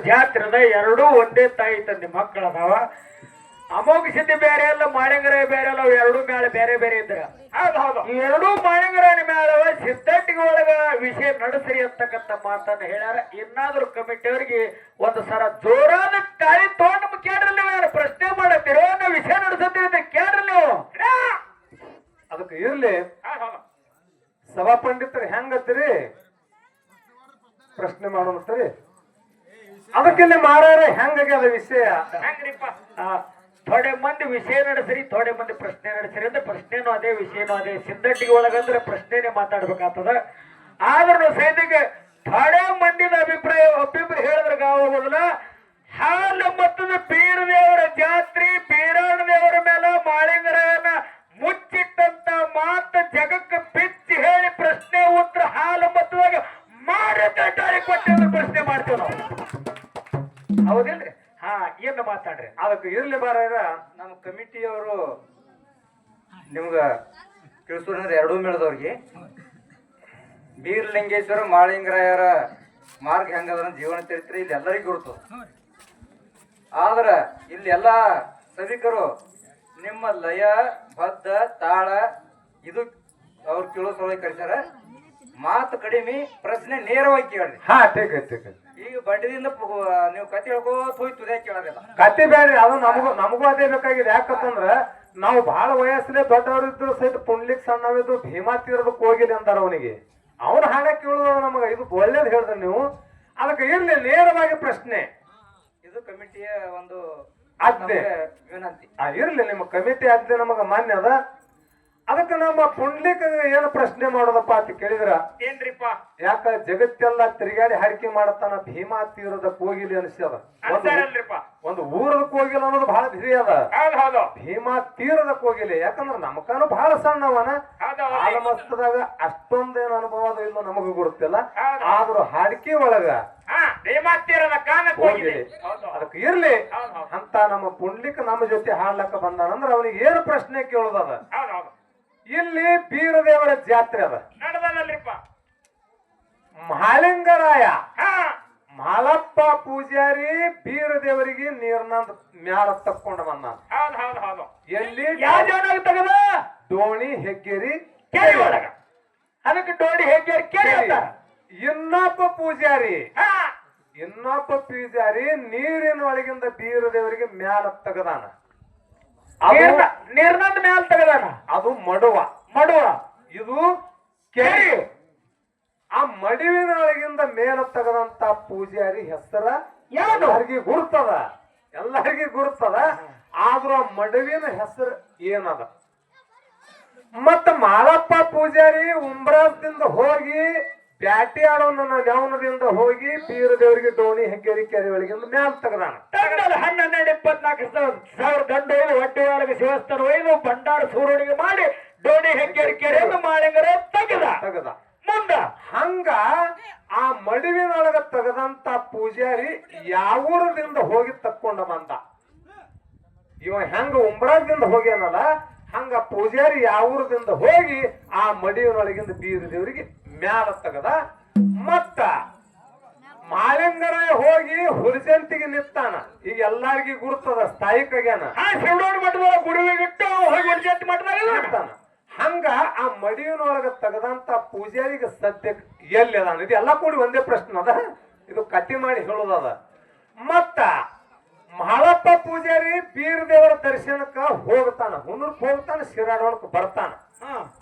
ಜಾತ್ರದ ಎರಡೂ ಒಂದೇ ತಾಯಿ ತಂದೆ ಮಕ್ಕಳದಾವ. ಅಮೋಘ ಸಿದ್ಧಿ ಬೇರೆ ಅಲ್ಲ, ಮಾಳಿಂಗರಾಯ ಬೇರೆ ಅಲ್ಲ, ಅವು ಎರಡೂ ಮೇಳ ಬೇರೆ ಬೇರೆ ಇದ್ರ. ಈ ಎರಡೂ ಮಾಳಿಂಗರಾಯನ ಮೇಳವ ಸಿದ್ಧಟ್ಟಿಗೆ ಒಳಗ ವಿಷಯ ನಡೆಸ್ರಿ ಅಂತಕ್ಕಂಥ ಮಾತನ್ನ ಹೇಳ್ಯಾರ. ಇನ್ನಾದ್ರೂ ಕಮಿಟಿಯವರಿಗೆ ಒಂದು ಸರ ಜೋರಾದ ತಾಳಿ ತಗೊಂಡು ನಮ್ಗೆ ಕೇಳ್ರಿ. ನೀವು ಯಾರು ಪ್ರಶ್ನೆ ಮಾಡತ್ತೀರೋ ನಾವು ವಿಷಯ ನಡೆಸತ್ತೀರಿ ಕೇಳ್ರಿ ನೀವು. ಅದಕ್ಕೆ ಇರ್ಲಿ ಸಭಾ ಪಂಡಿತರು ಹೆಂಗತ್ತೀರಿ ಪ್ರಶ್ನೆ ಮಾಡೋಣತ್ತೀರಿ. ಅದಕ್ಕಿಲ್ಲಿ ಮಾರಾರ ಹೆಂಗಾಗ್ಯದ ವಿಷಯ ಹೆಂಗ್ರಿಪ್ಪ? ಥೋಡೆ ಮಂದಿ ವಿಷಯ ನಡೆಸ್ರಿ, ಥೋಡೆ ಮಂದಿ ಪ್ರಶ್ನೆ ನಡೆಸ್ರಿ ಅಂದ್ರೆ ಪ್ರಶ್ನೆನೂ ಅದೇ ವಿಷಯನೂ ಅದೇ. ಸಿದ್ಧಟ್ಟಿಗೆ ಒಳಗಂದ್ರೆ ಪ್ರಶ್ನೆನೇ ಮಾತಾಡ್ಬೇಕಾಗ್ತದ. ಆದ್ರೂ ಸೈನಿಗೆ ಥೋಡೆ ಮಂದಿನ ಅಭಿಪ್ರಾಯ ಒಬ್ಬಿಬ್ರು ಹೇಳಿದ್ರೆ ಗಾವಲ್ಲ. ಹಾಲು ಮತ್ತದ ಬೀರ ದೇವರ ಜಾತ್ರೆ, ಬೀರಾಣ ದೇವರ ಮೇಲೆ ಮಾಳಿಂಗರಾಯನ ಮುಚ್ಚಿಟ್ಟಂತ ಮಾತು ಜಗಕ್ಕೆ ಬಿಚ್ಚಿ ಹೇಳಿ ಪ್ರಶ್ನೆ ಉತ್ತರ ಹಾಲು ಮತ್ತದಾಗ ಮಾರಿ ಕೊಟ್ಟಿದ್ರೆ ಪ್ರಶ್ನೆ ಮಾಡ್ತೇವೆ ನಾವು. ಹೌದಿಲ್ರಿ? ಹಾ, ಏನು ಮಾತಾಡ್ರಿ. ಅದಕ್ಕೆ ಇರ್ಲಿ ಬಾರ ನಮ್ಮ ಕಮಿಟಿಯವರು ನಿಮ್ಗ ತಿಳಿಸೋದ್ರ ಎರಡೂ ಮೇಳದವ್ರಿಗೆ ಬೀರಲಿಂಗೇಶ್ವರ ಮಾಳಿಂಗರಾಯರ ಮಾರ್ಗ ಹೆಂಗದ ಜೀವನ ಚರಿತ್ರೆ ಇಲ್ಲಿ ಎಲ್ಲರಿಗೂ ಗುರುತು. ಆದ್ರ ಇಲ್ಲಿ ಎಲ್ಲಾ ಸಭಿಕರು ನಿಮ್ಮ ಲಯ ಬದ್ಧ ತಾಳ ಇದು ಅವ್ರು ಕೇಳೋ ಸಲುವಾಗಿ ಕಳಿಸ್ಯಾರ. ಮಾತು ಕಡಿಮೆ, ಪ್ರಶ್ನೆ ನೇರವಾಗಿ ಕೇಳ್ರಿ. ಹಾ, ಟೇಕ್ ಈಗ ಬಡ್ಡಿದಿಂದ ನೀವು ಕತೆ ಹೇಳ್ಕೋತ ಹೋಯ್ತು ಕೇಳೋದಿಲ್ಲ. ಕತೆ ಬೇಡ್ರಿ, ಅದು ನಮಗೂ ಅದೇ ಬೇಕಾಗಿದೆ. ಯಾಕಂತಂದ್ರ ನಾವು ಬಹಳ ವಯಸ್ಸಲ್ಲೇ ದೊಡ್ಡವರಿದ್ರು ಸಹಿತ ಪುಂಡ್ಲಿಕ್ ಸಣ್ಣವಿದ್ರು ಭೀಮಾ ತೀರದಕ್ಕೆ ಹೋಗಿಲ್ಲ ಅಂತಾರ ಅವನಿಗೆ. ಅವನ ಹಾಡ ಕೇಳುವ ನಮಗ ಇದು ಒಳ್ಳೇದು ಹೇಳಿದ್ರಿ ನೀವು. ಅದಕ್ಕೆ ಇರ್ಲಿ ನೇರವಾಗಿ ಪ್ರಶ್ನೆ. ಇದು ಕಮಿಟಿಯ ಒಂದು ಆಜ್ಞೆ ವಿನಂತಿ. ಇರ್ಲಿ, ನಿಮ್ಮ ಕಮಿಟಿ ಆಜ್ಞೆ ನಮಗ ಮಾನ್ಯ ಅದ. ಅದಕ್ಕೆ ನಮ್ಮ ಪುಂಡ್ಲಿಕ್ ಏನು ಪ್ರಶ್ನೆ ಮಾಡೋದಪ್ಪ ಅಂತ ಕೇಳಿದ್ರ ಏನ್ರಿಪ್ಪ? ಯಾಕ ಜಗತ್ತೆಲ್ಲ ತಿರುಗಾಡಿ ಹಾಡಿಕೆ ಮಾಡತಾನ ಭೀಮಾ ತೀರದ ಕೋಗಿಲಿ ಅನಿಸ್ಯದ. ಒಂದು ಊರದ ಕೋಗಿಲ ಅನ್ನೋದು ಬಹಳ ಬಿರಿ ಅದ. ಭೀಮಾ ತೀರದ ಕೋಗಿಲಿ ಯಾಕಂದ್ರ ನಮಕಾನು ಬಹಳ ಸಣ್ಣವನ. ಆಲಮಸ್ತದಾಗ ಅಷ್ಟೊಂದೇನು ಅನುಭವ ಇಲ್ಲ ನಮಗೂ ಗೊತ್ತಿಲ್ಲ. ಆದ್ರೂ ಹಾಡಿಕೆ ಒಳಗ ಹೋಗಿಲಿ. ಅದಕ್ಕೆ ಇರ್ಲಿ ಅಂತ ನಮ್ಮ ಪುಂಡ್ಲಿಕ್ ನಮ್ಮ ಜೊತೆ ಹಾಡ್ಲಕ್ಕ ಬಂದಾನಂದ್ರ ಅವನಿಗೆ ಏನು ಪ್ರಶ್ನೆ ಕೇಳೋದದ. ಇಲ್ಲಿ ಬೀರದೇವರ ಜಾತ್ರೆ ಅದ ನಡೆದಲ್ರಿಪ್ಪ. ಮಾಳಿಂಗರಾಯ ಮಾಲಪ್ಪ ಪೂಜಾರಿ ಬೀರದೇವರಿಗೆ ನೀರ್ನಂದ ಮ್ಯಾಲ ತಕ್ಕೊಂಡ ಬಂದ. ಎಲ್ಲಿ ತಗದ ಡೋಣಿ ಹೆಗ್ಗೇರಿ ಕೆರೆ ಒಳಗ. ಅದಕ್ಕೆ ಡೋಣಿ ಹೆಗ್ಗೇರಿ ಕೆರೆ. ಇನ್ನೊಬ್ಬ ಪೂಜಾರಿ ನೀರಿನ ಒಳಗಿಂದ ಬೀರದೇವರಿಗೆ ಮ್ಯಾಲ ತಗದಾನ. ನೀರ್ನಂದ ಮ್ಯಾಲ ತಗದಾನ. ಅದು ಮಡುವ. ಇದು ಕೆರೆ. ಆ ಮಡುವಿನ ಒಳಗಿಂದ ಮೇಲ ತಗದಂತ ಪೂಜಾರಿ ಹೆಸರ ಎಲ್ಲರಿಗೂ ಗುರ್ತದ. ಆದ್ರೂ ಆ ಮಡುವಿನ ಹೆಸರು ಏನದ? ಮತ್ತ ಮಾಳಪ್ಪ ಪೂಜಾರಿ ಉಂಬ್ರಾಸದಿಂದ ಹೋಗಿ ಬ್ಯಾಟಿ ಆಡೋ ನನ್ನ ನ್ಯಾವನದಿಂದ ಹೋಗಿ ಬೀರದೇವರಿಗೆ ಡೋಣಿ ಹೆಗ್ಗೇರಿ ಕೆರೆ ಒಳಗಿಂದ ಮ್ಯಾಲ ತಗದಾನ. 12,24,000 ದಂಡ ಹೊಟ್ಟೆ ಒಳಗೆ ಶಿವಸ್ಥಾನ ಒಯ್ದು ಭಂಡಾರ ಸೂರ್ಯನಿಗೆ ಮಾಡಿ ಡೋಣಿ ಹೆಗ್ಗೇರಿ ಕೆರೆಯನ್ನು ಮಾಳಿಂಗರ ತಗದ. ಮುಂದ ಹಂಗ ಆ ಮಡುವಿನೊಳಗ ತಗದಂತ ಪೂಜಾರಿ ಯಾವೂರದಿಂದ ಹೋಗಿ ತಕ್ಕೊಂಡ ಬಂದ. ಇವ ಹೆಂಗ ಉಂಬ್ರಾಸದಿಂದ ಹೋಗ್ಯಾನಲ್ಲ ಹಂಗ ಪೂಜಾರಿ ಯಾವೂರದಿಂದ ಹೋಗಿ ಆ ಮಡುವಿನೊಳಗಿಂದ ಬೀರದೇವರಿಗೆ ಮ್ಯಾಲ ತಗದ. ಮತ್ತ ಮಾಳಿಂಗರಾಯ ಹೋಗಿ ಹುಲಿಜಂತಿಗೆ ನಿತ್ತಾನ. ಈಗ ಎಲ್ಲಾರ್ಗಿ ಗುರ್ತದ ಸ್ಥಾಯಿಕಾಗ್ಯಾನ. ಶಿವನೋಡ್ ಮಠದ ಗುರುವಿಗಿಟ್ಟು ಹೋಗಿ ಹುಲಿಜಂತಿ ನಿತ್ತಾನ. ಹಂಗ ಆ ಮಡಿಯನೊಳಗ ತಗದಂತ ಪೂಜಾರಿಗೆ ಸದ್ಯಕ್ಕೆ ಎಲ್ಲಿ ಅದಾನ? ಇದು ಎಲ್ಲಾ ಕೂಡಿ ಒಂದೇ ಪ್ರಶ್ನೆ ಅದ. ಇದು ಕಟ್ಟಿ ಮಾಡಿ ಹೇಳೋದದ. ಮತ್ತ ಮಾಳಪ್ಪ ಪೂಜಾರಿ ಬೀರದೇವರ ದರ್ಶನಕ್ಕ ಹೋಗ್ತಾನ. ಹುನ್ನೂರ್ಕ್ ಹೋಗ್ತಾನ, ಶಿರಾಡೋಣಕ್ ಬರ್ತಾನ.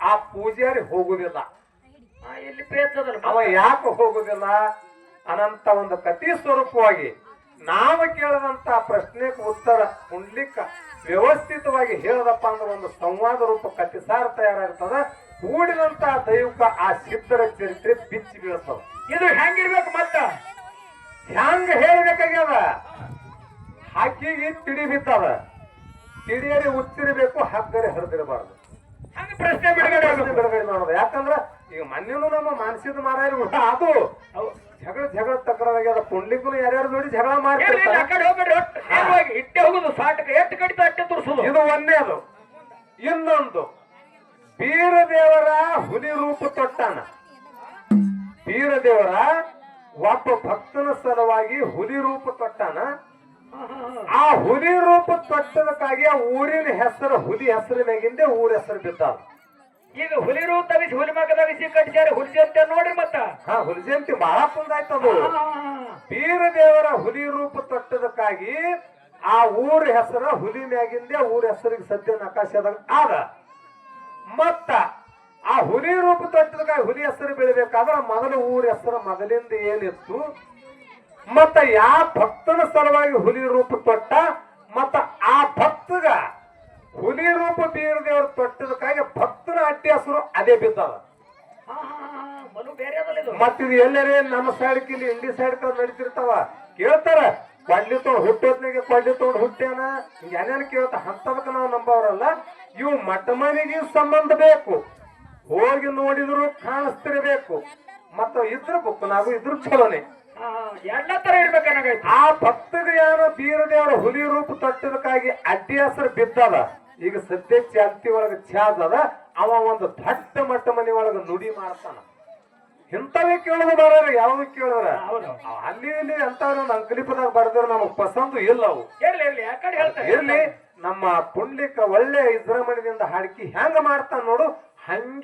ಆ ಪೂಜಾರಿ ಹೋಗುದಿಲ್ಲ. ಅವ ಯಾಕೆ ಹೋಗುದಿಲ್ಲ ಅನಂತ ಒಂದು ಕಥೆ ಸ್ವರೂಪವಾಗಿ ನಾವು ಕೇಳದಂತ ಪ್ರಶ್ನೆಗೆ ಉತ್ತರ ಪುಂಡ್ಲಿಕ್ಕ ವ್ಯವಸ್ಥಿತವಾಗಿ ಹೇಳದಪ್ಪ ಅಂದ್ರೆ ಒಂದು ಸಂವಾದ ರೂಪ ಕಥೆ ಸಾರ ತಯಾರಾಗ್ತದ. ಕೂಡಿದಂತ ದೈವಕ ಆ ಸಿದ್ಧರ ಚರಿತ್ರೆ ಬಿಚ್ಚಿ ಬೀಳ್ತದ. ಇದು ಹೆಂಗಿರ್ಬೇಕು? ಮತ್ತ ಹೆಂಗ ಹೇಳ್ಬೇಕಾಗ್ಯದ? ಹಕ್ಕಿಗೆ ತಿಡಿ ಬಿತ್ತದ. ತಿಡಿಯರಿ ಉಚ್ಚಿರಬೇಕು, ಹಗ್ಗರೆ ಹರಿದಿರಬಾರ್ದು. ಪ್ರಶ್ನೆ ಬಿಡುಗಡೆ ಮಾಡೋದು. ಯಾಕಂದ್ರ ಈಗ ಮೊನ್ನೆನು ನಮ್ಮ ಮಾನಸಿಕ ಮಾರಾಯರು ಅದು ಜಗಳ ತಕರಾಗ್ಯದ. ಪುಂಡ್ಲಿಕ್ಕೂ ಯಾರ್ಯಾರು ನೋಡಿ ಜಗಳ ಮಾಡ್ತಾರೆ. ಇಟ್ಟೆ ಹೋಗುದು ಸಾಟಕ ಎಷ್ಟು ಕಡಿತ ಅಟ್ಟೆ ತೋರಿಸುದು. ಇದು ಒಂದೇ. ಅದು ಇನ್ನೊಂದು ಬೀರದೇವರ ಹುಲಿ ರೂಪ ತೊಟ್ಟಾನ. ಬೀರದೇವರ ಒಬ್ಬ ಭಕ್ತನ ಸಲುವಾಗಿ ಹುಲಿ ರೂಪ ತೊಟ್ಟಾನ. ಆ ಹುಲಿ ರೂಪ ತೊಟ್ಟದಕ್ಕಾಗಿ ಆ ಊರಿನ ಹೆಸರು ಹುಲಿ ಹೆಸರಿನಾಗಿಂದ ಊರ ಹೆಸರು ಬಿದ್ದಾವ. ಈಗ ಹುಲಿ ರೂ ತಗಿಸಿ ಹುಲಿ ಮಗ ತಗಿಸಿ ಕಟ್ಸ್ಯಾರ ಹುಲಿ ಅಂತ ನೋಡ್ರಿ ಮತ್ತ. ಹಾ, ಹುಲಿ ಜಯಂತಿ ಬಹಳ ಕುಂದಾಯ್ತದು. ಬೀರ ದೇವರ ಹುಲಿ ರೂಪ ತೊಟ್ಟದಕ್ಕಾಗಿ ಆ ಊರ ಹೆಸರ ಹುಲಿ ಮ್ಯಾಗಿಂದೆ ಊರ ಹೆಸರಿಗೆ ಸದ್ಯ ನಕಾಶದಾಗ ಆದ. ಮತ್ತ ಆ ಹುಲಿ ರೂಪ ತೊಟ್ಟದಕ್ಕಾಗಿ ಹುಲಿ ಹೆಸರು ಬೆಳಿಬೇಕಾದ್ರ ಮೊದಲು ಊರ ಹೆಸರು ಮೊದಲಿಂದ ಏನಿತ್ತು, ಮತ್ತ ಯಾವ ಭಕ್ತನ ಸಲುವಾಗಿ ಹುಲಿ ರೂಪ ತೊಟ್ಟ, ಮತ್ತ ಆ ಭಕ್ತಗ ಹುಲಿ ರೂಪ ಬೀರ ದೇವರು ತೊಟ್ಟದಕ್ಕಾಗಿ ಭಕ್ತನ ಅಡ್ಡಿ ಹೆಸರು ಅದೇ ಬಿದ್ದದ. ಮನು ಬೇರೆ ಅದಲ್ಲ ಇದು. ಮತ್ತಿದು ಎಲ್ಲರೇ ನಮ್ಮ ಸೈಡ್కి ಇಲ್ಲಿ ಇಂಡಿ ಸೈಡ್ ನಡೀತಿರ್ತಾವ, ಕೇಳ್ತಾರ ಕೊಂಡಿ ತೊಗೊಂಡು ಹುಟ್ಟೋದ್ನಾಗೆ ಕೊಂಡಿ ತೊಗೊಂಡು ಹುಟ್ಟ್ಯಾನ ಏನೇನು ಕೇಳ್ತ. ಅಂತದಕ್ಕೆ ನಾವು ನಂಬವ್ರಲ್ಲ. ಇವು ಮಠ ಮನೆಗೆ ಸಂಬಂಧ ಬೇಕು, ಹೋಗಿ ನೋಡಿದ್ರು ಕಾಣಿಸ್ತಿರ್ಬೇಕು, ಮತ್ತ ಇದ್ರ ಬುಕ್ ನಾವು ಇದ್ರ ಚಲೋನೆ ಎಲ್ಲ ತರ ಇರ್ಬೇಕನ್ನಾಗೈತಿ. ಆ ಭಕ್ತಗ ಏನೋ ಬೀರ ದೇವರ ಹುಲಿ ರೂಪ ತೊಟ್ಟದಕ್ಕಾಗಿ ಅಡ್ಡಿ ಹೆಸರು ಬಿದ್ದದ. ಈಗ ಸದ್ಯ ಚಾಲ್ತಿ ಒಳಗ ಚಾದ ಅವ ಒಂದು ದೊಡ್ಡ ಮಟ್ಟ ಮನೆ ಒಳಗ ನುಡಿ ಮಾಡ್ತಾನ. ಇಂಥವೇ ಕೇಳೋದು ಬರೋರು ಯಾವ ಕೇಳೋರ ಅಲ್ಲಿ ಇಲ್ಲಿ ಅಂತವ್ರ ಒಂದು ಅಂಕಲಿಪದಾಗ ಬರ್ದ್ರ ನಮಗ್ ಪಸಂದು ಇಲ್ಲ ಅವು. ಇರ್ಲಿ ಆ ಕಡೆ ಹೇಳ್ತಾರೆ. ಇರ್ಲಿ, ನಮ್ಮ ಪುಂಡ್ಲಿಕ ಒಳ್ಳೆ ಇದ್ರ ಮನೆಯಿಂದ ಹಾಡ್ಕಿ ಹೆಂಗ ಮಾಡ್ತಾನ ನೋಡು ಹಂಗೆ